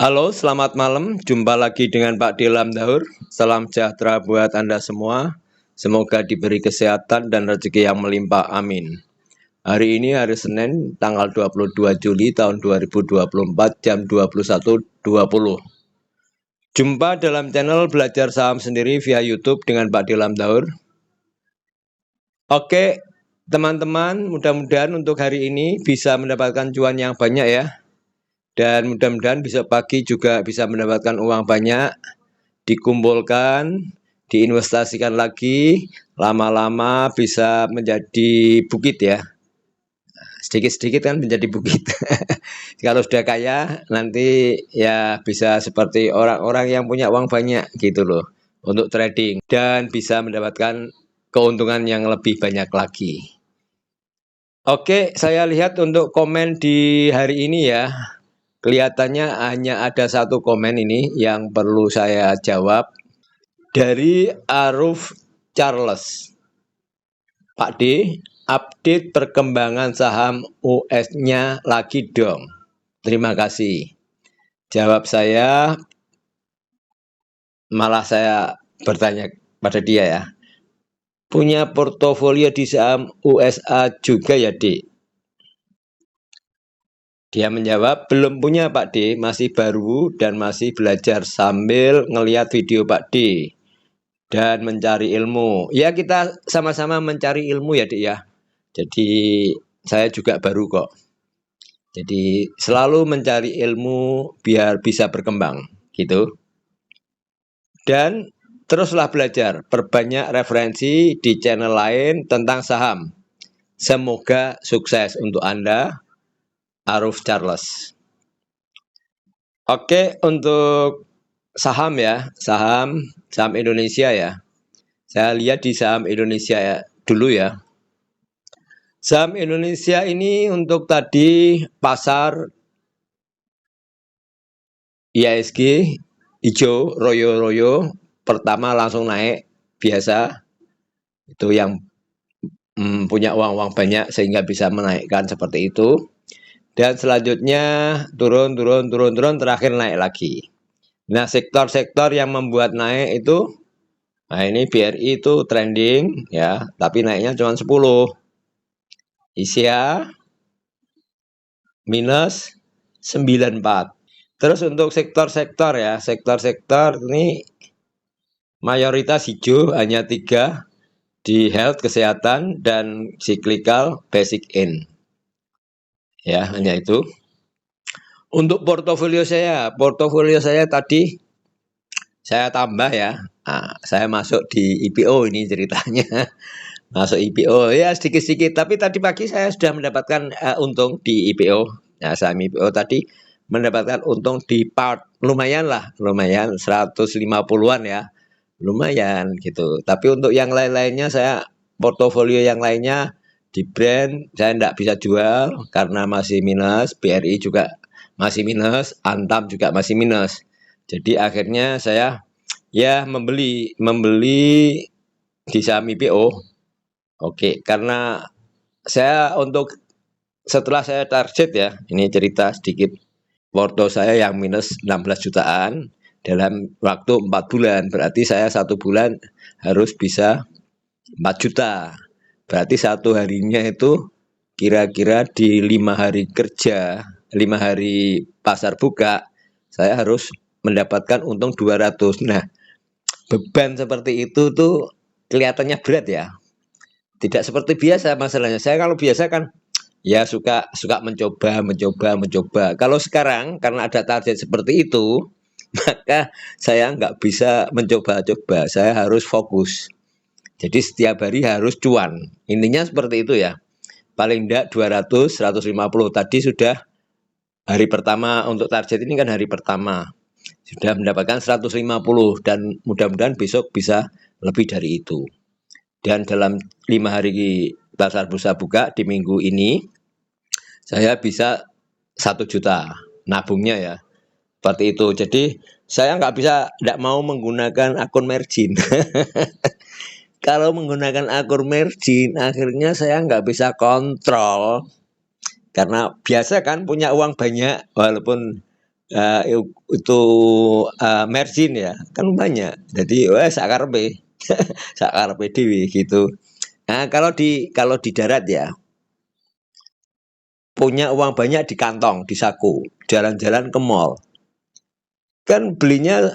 Halo, selamat malam. Jumpa lagi dengan Pak Dilam Daur. Salam sejahtera buat Anda semua. Semoga diberi kesehatan dan rezeki yang melimpah. Amin. Hari ini hari Senin, tanggal 22 Juli tahun 2024, jam 21.20. Jumpa dalam channel Belajar Saham Sendiri via YouTube dengan Pak Dilam Daur. Oke, teman-teman, mudah-mudahan untuk hari ini bisa mendapatkan cuan yang banyak ya. Dan mudah-mudahan besok pagi juga bisa mendapatkan uang banyak, dikumpulkan, diinvestasikan lagi, lama-lama bisa menjadi bukit ya. Sedikit-sedikit kan menjadi bukit. Kalau sudah kaya, nanti ya bisa seperti orang-orang yang punya uang banyak gitu loh, untuk trading. Dan bisa mendapatkan keuntungan yang lebih banyak lagi. Oke, saya lihat untuk komen di hari ini ya. Kelihatannya hanya ada satu komen ini yang perlu saya jawab dari Aruf Charles. Pak D, update perkembangan saham US-nya lagi dong. Terima kasih. Jawab saya, malah saya bertanya pada dia ya. Punya portofolio di saham USA juga ya, Dik? Dia menjawab, belum punya Pak D, masih baru dan masih belajar sambil ngelihat video Pak D dan mencari ilmu. Ya kita sama-sama mencari ilmu ya Dik ya. Jadi saya juga baru kok. Jadi selalu mencari ilmu biar bisa berkembang gitu. Dan teruslah belajar, perbanyak referensi di channel lain tentang saham. Semoga sukses untuk Anda, Aruf Charles. Oke, untuk saham ya, saham Indonesia ya. Saya lihat di saham Indonesia ya, dulu ya. Saham Indonesia ini untuk tadi pasar IHSG hijau royo-royo, pertama langsung naik biasa. Itu yang punya uang banyak sehingga bisa menaikkan seperti itu. Dan selanjutnya turun, terakhir naik lagi. Nah, sektor-sektor yang membuat naik itu, nah ini BRI itu trending ya, tapi naiknya cuma 10. ISIA minus 94. Terus untuk sektor-sektor ya, sektor-sektor ini mayoritas hijau, hanya 3 di health kesehatan dan cyclical basic in. Ya, hanya itu. Untuk portofolio saya tadi saya tambah ya. Nah, saya masuk di IPO ini ceritanya. Masuk IPO ya sedikit-sedikit, tapi tadi pagi saya sudah mendapatkan untung di IPO. Nah, saham IPO tadi mendapatkan untung di part lumayan 150-an ya. Lumayan gitu. Tapi untuk yang lain-lainnya saya portofolio yang lainnya di brand saya tidak bisa jual karena masih minus, BRI juga masih minus, Antam juga masih minus. Jadi akhirnya saya ya membeli di saham IPO. Oke, karena saya untuk setelah saya target ya, ini cerita sedikit. Porto saya yang minus 16 jutaan dalam waktu 4 bulan. Berarti saya 1 bulan harus bisa 4 juta. Berarti satu harinya itu kira-kira di 5 hari kerja, 5 hari pasar buka, saya harus mendapatkan untung 200. Nah, beban seperti itu tuh kelihatannya berat ya. Tidak seperti biasa masalahnya. Saya kalau biasa kan ya suka mencoba. Kalau sekarang karena ada target seperti itu, maka saya nggak bisa mencoba-coba. Saya harus fokus. Jadi setiap hari harus cuan. Intinya seperti itu ya. Paling enggak 200, 150. Tadi sudah hari pertama untuk target ini kan hari pertama. Sudah mendapatkan 150 dan mudah-mudahan besok bisa lebih dari itu. Dan dalam 5 hari pasar bursa buka di minggu ini, saya bisa 1 juta nabungnya ya. Seperti itu. Jadi saya tidak mau menggunakan akun margin. Kalau menggunakan akun margin, akhirnya saya nggak bisa kontrol. Karena biasa kan punya uang banyak, walaupun itu margin ya kan banyak. Jadi wah sakarepe sakarepe dhewe gitu. Nah, kalau di darat ya punya uang banyak di kantong, di saku, jalan-jalan ke mall. Kan belinya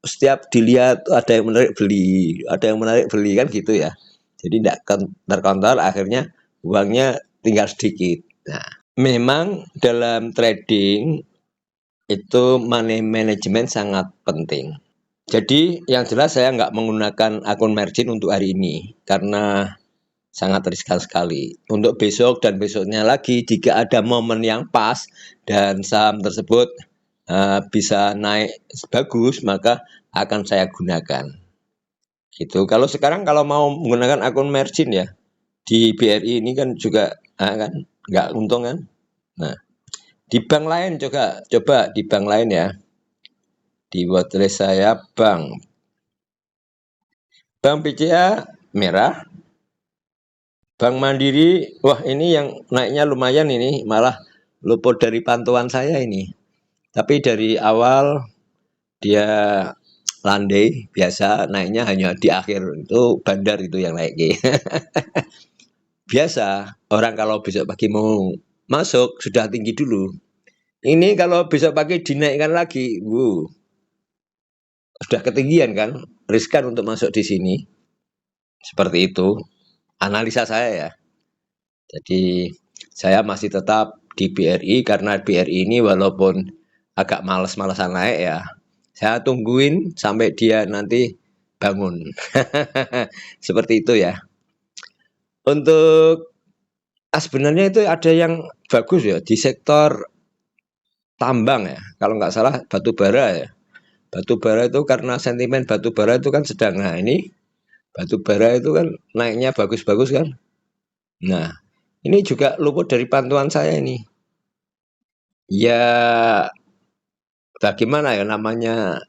setiap dilihat ada yang menarik beli, ada yang menarik beli kan gitu ya. Jadi tidak terkontrol, akhirnya uangnya tinggal sedikit. Nah, memang dalam trading itu money management sangat penting. Jadi yang jelas saya nggak menggunakan akun margin untuk hari ini karena sangat riskan sekali. Untuk besok dan besoknya lagi jika ada momen yang pas dan saham tersebut bisa naik bagus maka akan saya gunakan. Gitu. Kalau sekarang kalau mau menggunakan akun margin ya di BRI ini kan juga kan nggak untung kan. Nah, di bank lain juga coba di bank lain ya. Di watchlist saya Bank BCA merah, Bank Mandiri, wah ini yang naiknya lumayan ini, malah luput dari pantauan saya ini. Tapi dari awal dia landai, biasa naiknya hanya di akhir, itu bandar itu yang naik. Biasa, orang kalau besok pagi mau masuk, sudah tinggi dulu. Ini kalau besok pagi dinaikkan lagi, sudah ketinggian kan, riskan untuk masuk di sini. Seperti itu, analisa saya ya. Jadi saya masih tetap di BRI karena BRI ini walaupun agak males-malesan naik ya, saya tungguin sampai dia nanti bangun. Seperti itu ya. Untuk sebenarnya itu ada yang bagus ya di sektor tambang ya. Kalau nggak salah batu bara ya. Batu bara itu karena sentimen batu bara itu kan sedang. Nah ini batu bara itu kan naiknya bagus-bagus kan. Nah ini juga luput dari pantauan saya ini. Ya bagaimana ya namanya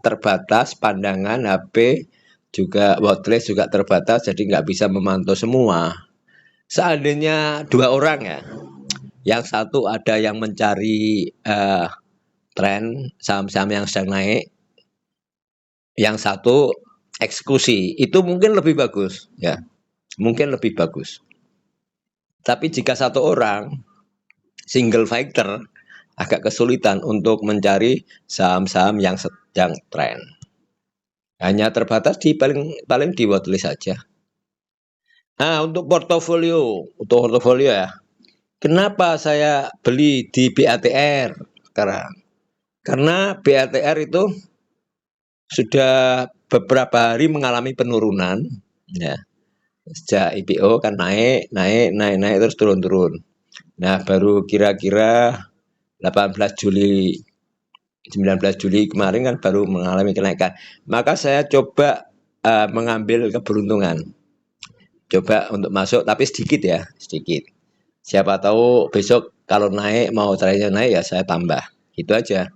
terbatas pandangan HP juga watchlist juga terbatas jadi nggak bisa memantau semua. Seandainya dua orang ya, yang satu ada yang mencari tren saham-saham yang sedang naik, yang satu eksekusi, itu mungkin lebih bagus ya, mungkin lebih bagus. Tapi jika satu orang single fighter agak kesulitan untuk mencari saham-saham yang sedang tren. Hanya terbatas di paling paling di watchlist saja. Nah, untuk portofolio ya. Kenapa saya beli di BATR sekarang? Karena BATR itu sudah beberapa hari mengalami penurunan ya. Sejak IPO kan naik terus turun. Nah, baru kira-kira 18 Juli 19 Juli kemarin kan baru mengalami kenaikan. Maka saya coba mengambil keberuntungan. Coba untuk masuk tapi sedikit ya, sedikit. Siapa tahu besok kalau naik mau trennya naik ya saya tambah. Itu aja.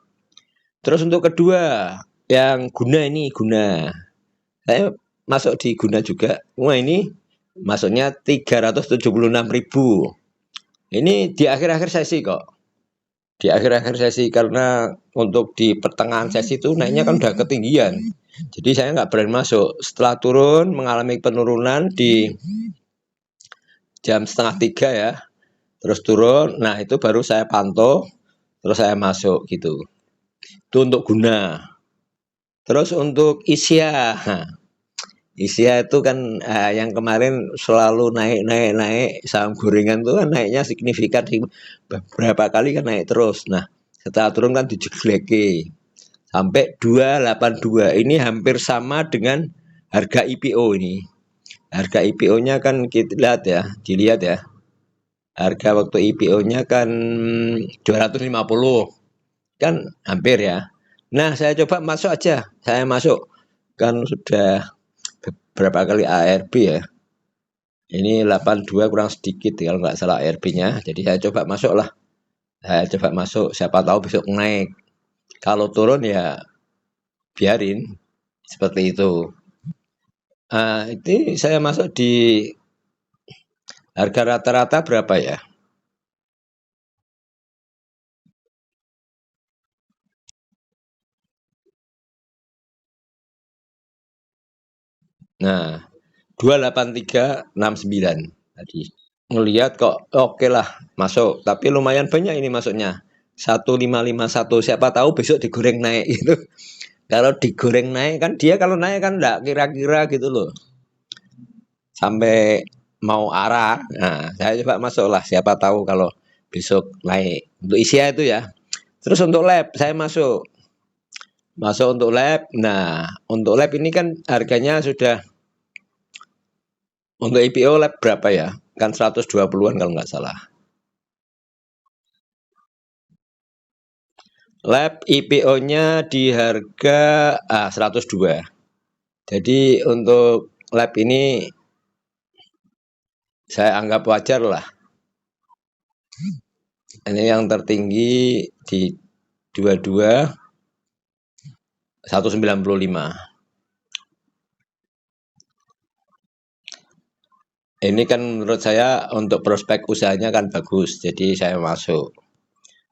Terus untuk kedua, yang guna. Saya masuk di guna juga. Wah ini masuknya 376.000. Ini di akhir-akhir sesi kok. Di akhir-akhir sesi karena untuk di pertengahan sesi itu naiknya kan udah ketinggian. Jadi saya nggak berani masuk. Setelah turun mengalami penurunan di jam 2:30 ya. Terus turun, nah itu baru saya pantau, terus saya masuk gitu. Itu untuk guna. Terus untuk Isya, Isya itu kan yang kemarin selalu naik saham gorengan itu kan naiknya signifikan beberapa kali kan naik terus. Nah setelah turun kan dijegleki sampai 282 ini hampir sama dengan harga IPO ini. Harga IPO-nya kan kita lihat ya, dilihat ya. Harga waktu IPO-nya kan 250 kan hampir ya. Nah saya coba masuk aja, saya masuk kan sudah beberapa kali ARB ya. Ini 82 kurang sedikit kalau nggak salah ARB-nya. Jadi saya coba masuk lah. Saya coba masuk, siapa tahu besok naik. Kalau turun ya biarin seperti itu. Ini saya masuk di harga rata-rata berapa ya? Nah, 28369 tadi. Ngelihat kok oke lah masuk, tapi lumayan banyak ini masuknya. 1551, siapa tahu besok digoreng naik gitu. Kalau digoreng naik kan dia kalau naik kan enggak kira-kira gitu loh. Sampai mau arah. Nah, saya coba masuk lah, siapa tahu kalau besok naik. Untuk Isia itu ya. Terus untuk lab saya masuk. Masuk untuk lab. Nah, untuk lab ini kan harganya sudah untuk IPO lab berapa ya? Kan 120-an kalau nggak salah. Lab IPO-nya di harga 102. Jadi untuk lab ini saya anggap wajar lah. Ini yang tertinggi di 22 195. Ini kan menurut saya untuk prospek usahanya kan bagus, jadi saya masuk.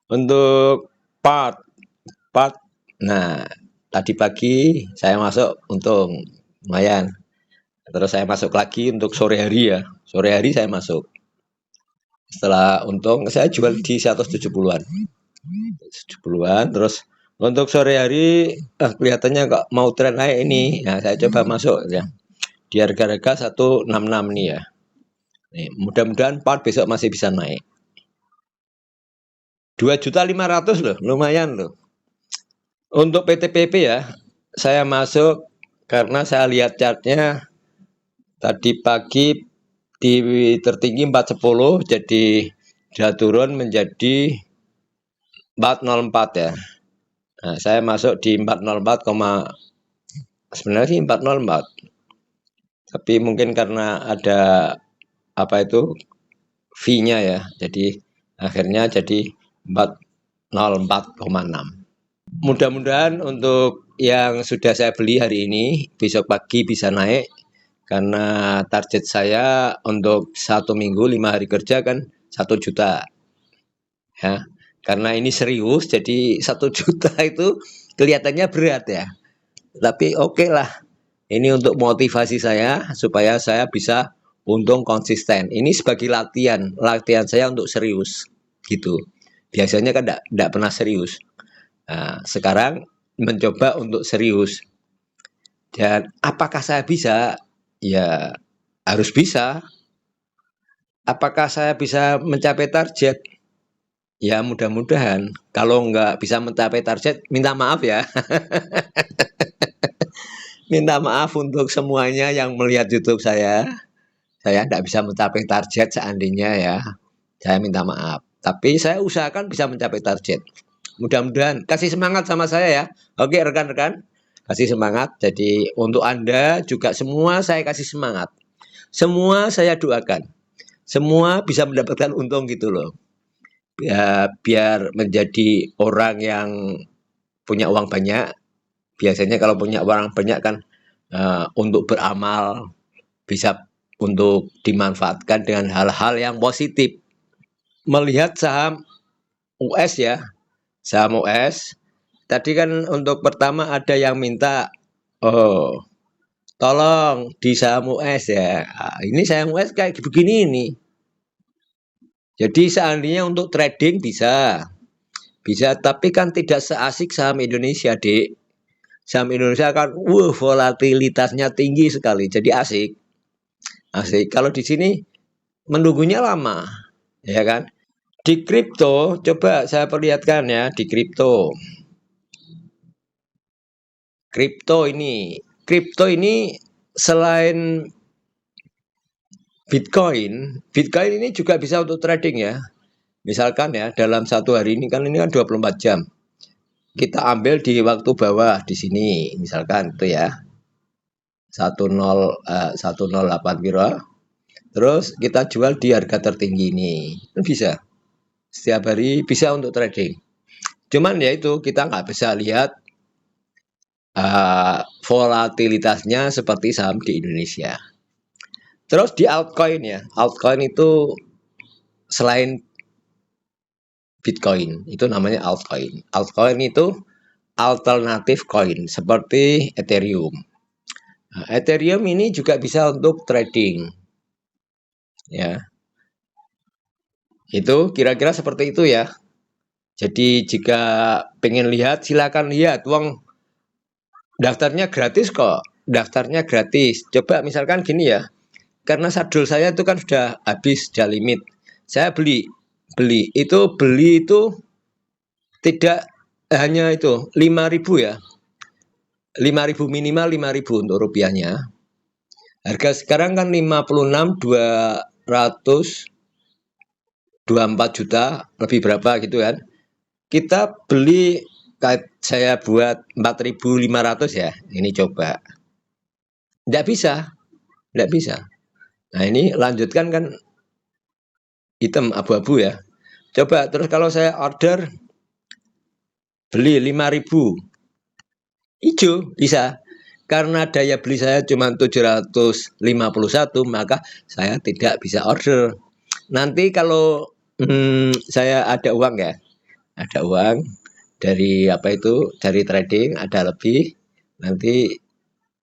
Untuk part, part, nah tadi pagi saya masuk untung lumayan. Terus saya masuk lagi untuk sore hari ya, sore hari saya masuk. Setelah untung saya jual di 170-an, 70-an. Terus untuk sore hari kelihatannya kok mau tren naik ini, nah saya coba masuk ya. Di harga-harga 166 nih ya. Nih, mudah-mudahan part besok masih bisa naik. 2.500.000 loh, lumayan loh. Untuk PTPP ya, saya masuk karena saya lihat chartnya tadi pagi di tertinggi 410, jadi dia turun menjadi 404 ya. Nah, saya masuk di 404, sebenarnya sih 404. Tapi mungkin karena ada apa itu fee-nya ya, jadi akhirnya jadi 404,6. Mudah-mudahan untuk yang sudah saya beli hari ini besok pagi bisa naik karena target saya untuk 1 minggu 5 hari kerja kan 1 juta ya. Karena ini serius jadi 1 juta itu kelihatannya berat ya. Tapi oke lah. Ini untuk motivasi saya supaya saya bisa untung konsisten. Ini sebagai latihan saya untuk serius gitu. Biasanya kan enggak pernah serius. Nah, sekarang mencoba untuk serius. Dan apakah saya bisa? Ya, harus bisa. Apakah saya bisa mencapai target? Ya, mudah-mudahan. Kalau nggak bisa mencapai target, minta maaf ya. Minta maaf untuk semuanya yang melihat YouTube saya. Saya tidak bisa mencapai target seandainya ya. Saya minta maaf. Tapi saya usahakan bisa mencapai target. Mudah-mudahan kasih semangat sama saya ya. Oke rekan-rekan, kasih semangat. Jadi untuk Anda juga semua saya kasih semangat. Semua saya doakan. Semua bisa mendapatkan untung gitu loh. Ya, biar menjadi orang yang punya uang banyak. Biasanya kalau punya uang banyak kan untuk beramal bisa untuk dimanfaatkan dengan hal-hal yang positif. Melihat saham US ya, saham US. Tadi kan untuk pertama ada yang minta, oh tolong di saham US ya. Ini saham US kayak begini ini. Jadi seandainya untuk trading bisa, bisa, tapi kan tidak seasik saham Indonesia, Dek. Saham Indonesia kan, volatilitasnya tinggi sekali, jadi asik, asik. Kalau di sini menunggunya lama, ya kan? Di kripto, coba saya perlihatkan ya di kripto. Kripto ini selain Bitcoin ini juga bisa untuk trading ya. Misalkan ya dalam satu hari ini kan 24 jam. Kita ambil di waktu bawah di sini, misalkan itu ya 108 kira. Terus kita jual di harga tertinggi ini, itu bisa. Setiap hari bisa untuk trading. Cuman ya itu kita nggak bisa lihat volatilitasnya seperti saham di Indonesia. Terus di altcoin ya, altcoin itu selain Bitcoin, itu namanya altcoin. Altcoin itu alternatif coin seperti Ethereum. Nah, Ethereum ini juga bisa untuk trading. Ya, itu kira-kira seperti itu ya. Jadi jika pengen lihat, silakan lihat. Uang daftarnya gratis kok. Daftarnya gratis. Coba misalkan gini ya. Karena sadul saya itu kan sudah habis, sudah limit. Saya beli itu tidak hanya itu 5.000 ya. 5.000 minimal 5.000 untuk rupiahnya. Harga sekarang kan 56.224 juta lebih berapa gitu kan. Kita beli, saya buat 4.500 ya. Ini coba. Tidak bisa, tidak bisa. Nah, ini lanjutkan kan hitam abu-abu ya. Coba terus kalau saya order beli 5.000 hijau bisa. Karena daya beli saya cuma 751, maka saya tidak bisa order. Nanti kalau saya ada uang ya, ada uang dari apa itu, dari trading ada lebih, nanti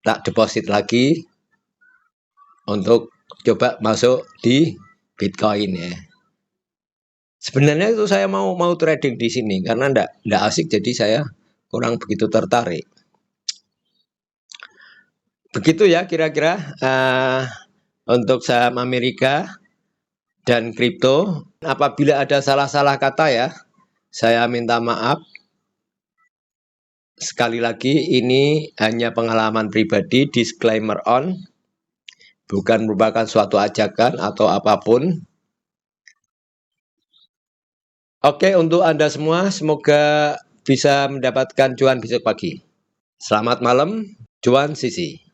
tak deposit lagi untuk coba masuk di Bitcoin ya. Sebenarnya itu saya mau trading di sini karena ndak asik, jadi saya kurang begitu tertarik. Begitu ya kira-kira untuk saham Amerika dan kripto. Apabila ada salah-salah kata ya, saya minta maaf. Sekali lagi ini hanya pengalaman pribadi, disclaimer on, bukan merupakan suatu ajakan atau apapun. Oke, untuk Anda semua semoga bisa mendapatkan cuan besok pagi. Selamat malam, cuan Sisi.